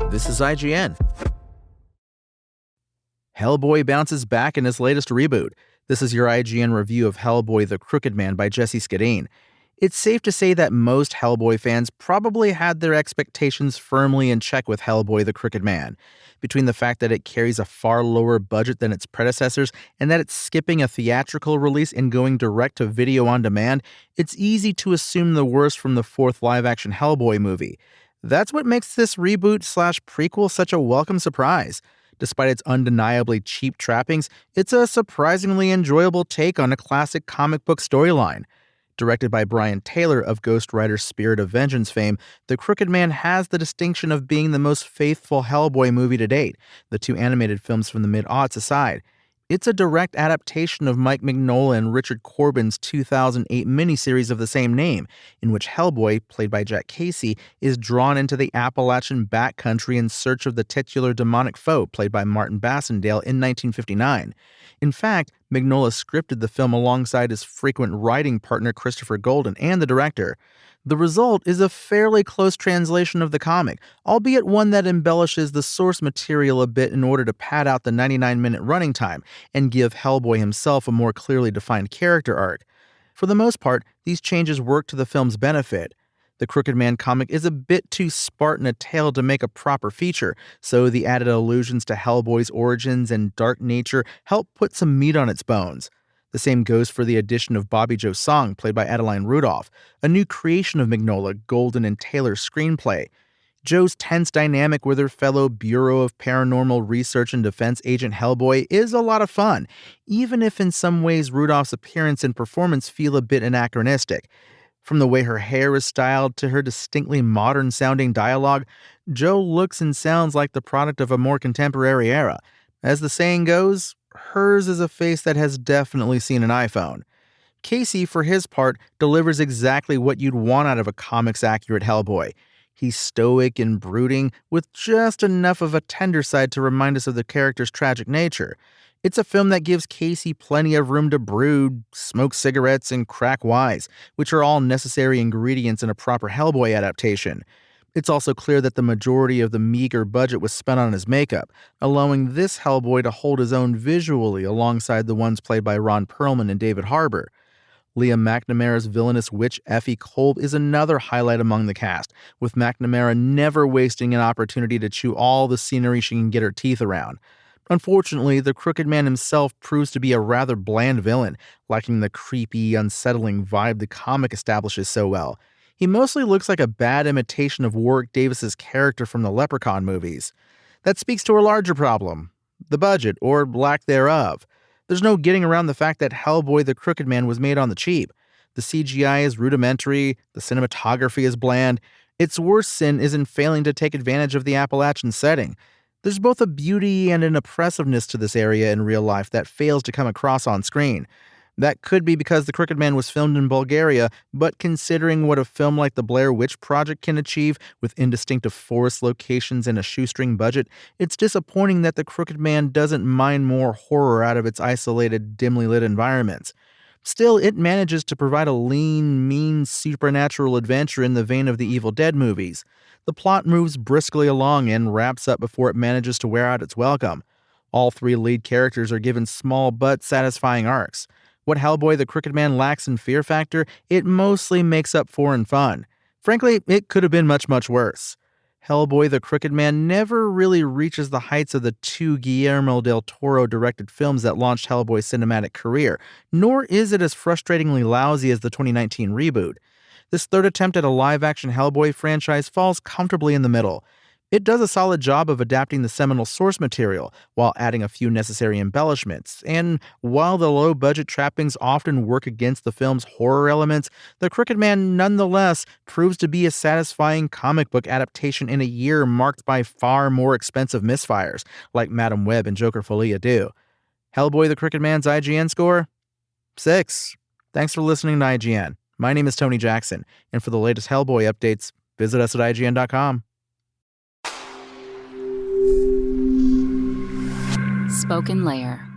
This is IGN. Hellboy bounces back in his latest reboot. This is your IGN review of Hellboy the Crooked Man by Jesse Skadeen. It's safe to say that most Hellboy fans probably had their expectations firmly in check with Hellboy the Crooked Man. Between the fact that it carries a far lower budget than its predecessors and that it's skipping a theatrical release and going direct to video on demand, it's easy to assume the worst from the fourth live-action Hellboy movie. That's what makes this reboot/prequel such a welcome surprise. Despite its undeniably cheap trappings, it's a surprisingly enjoyable take on a classic comic book storyline. Directed by Brian Taylor of Ghost Rider's Spirit of Vengeance fame, The Crooked Man has the distinction of being the most faithful Hellboy movie to date, the two animated films from the mid-aughts aside. It's a direct adaptation of Mike Mignola and Richard Corbin's 2008 miniseries of the same name, in which Hellboy, played by Jack Casey, is drawn into the Appalachian backcountry in search of the titular demonic foe, played by Martin Bassendale, in 1959. In fact, Mignola scripted the film alongside his frequent writing partner Christopher Golden and the director. The result is a fairly close translation of the comic, albeit one that embellishes the source material a bit in order to pad out the 99-minute running time and give Hellboy himself a more clearly defined character arc. For the most part, these changes work to the film's benefit. The Crooked Man comic is a bit too Spartan a tale to make a proper feature, so the added allusions to Hellboy's origins and dark nature help put some meat on its bones. The same goes for the addition of Bobby Jo Song, played by Adeline Rudolph, a new creation of Mignola, Golden, and Taylor's screenplay. Jo's tense dynamic with her fellow Bureau of Paranormal Research and Defense agent Hellboy is a lot of fun, even if in some ways Rudolph's appearance and performance feel a bit anachronistic. From the way her hair is styled to her distinctly modern-sounding dialogue, Jo looks and sounds like the product of a more contemporary era. As the saying goes, hers is a face that has definitely seen an iPhone. Casey, for his part, delivers exactly what you'd want out of a comics-accurate Hellboy. He's stoic and brooding, with just enough of a tender side to remind us of the character's tragic nature. It's a film that gives Casey plenty of room to brood, smoke cigarettes, and crack wise, which are all necessary ingredients in a proper Hellboy adaptation. It's also clear that the majority of the meager budget was spent on his makeup, allowing this Hellboy to hold his own visually alongside the ones played by Ron Perlman and David Harbour. Leah McNamara's villainous witch Effie Kolb is another highlight among the cast, with McNamara never wasting an opportunity to chew all the scenery she can get her teeth around. Unfortunately, the Crooked Man himself proves to be a rather bland villain, lacking the creepy, unsettling vibe the comic establishes so well. He mostly looks like a bad imitation of Warwick Davis's character from the Leprechaun movies. That speaks to a larger problem: the budget, or lack thereof. There's no getting around the fact that Hellboy the Crooked Man was made on the cheap. The CGI is rudimentary, the cinematography is bland. Its worst sin is in failing to take advantage of the Appalachian setting. There's both a beauty and an oppressiveness to this area in real life that fails to come across on screen. That could be because The Crooked Man was filmed in Bulgaria, but considering what a film like The Blair Witch Project can achieve with indistinctive forest locations and a shoestring budget, it's disappointing that The Crooked Man doesn't mine more horror out of its isolated, dimly lit environments. Still, it manages to provide a lean, mean, supernatural adventure in the vein of the Evil Dead movies. The plot moves briskly along and wraps up before it manages to wear out its welcome. All three lead characters are given small but satisfying arcs. What Hellboy the Crooked Man lacks in fear factor, it mostly makes up for in fun. Frankly, it could have been much, much worse. Hellboy the Crooked Man never really reaches the heights of the two Guillermo del Toro-directed films that launched Hellboy's cinematic career, nor is it as frustratingly lousy as the 2019 reboot. This third attempt at a live-action Hellboy franchise falls comfortably in the middle. It does a solid job of adapting the seminal source material, while adding a few necessary embellishments, and while the low-budget trappings often work against the film's horror elements, The Crooked Man nonetheless proves to be a satisfying comic book adaptation in a year marked by far more expensive misfires, like Madam Web and Joker Folia do. Hellboy the Crooked Man's IGN score? 6. Thanks for listening to IGN. My name is Tony Jackson, and for the latest Hellboy updates, visit us at IGN.com. Spoken Layer.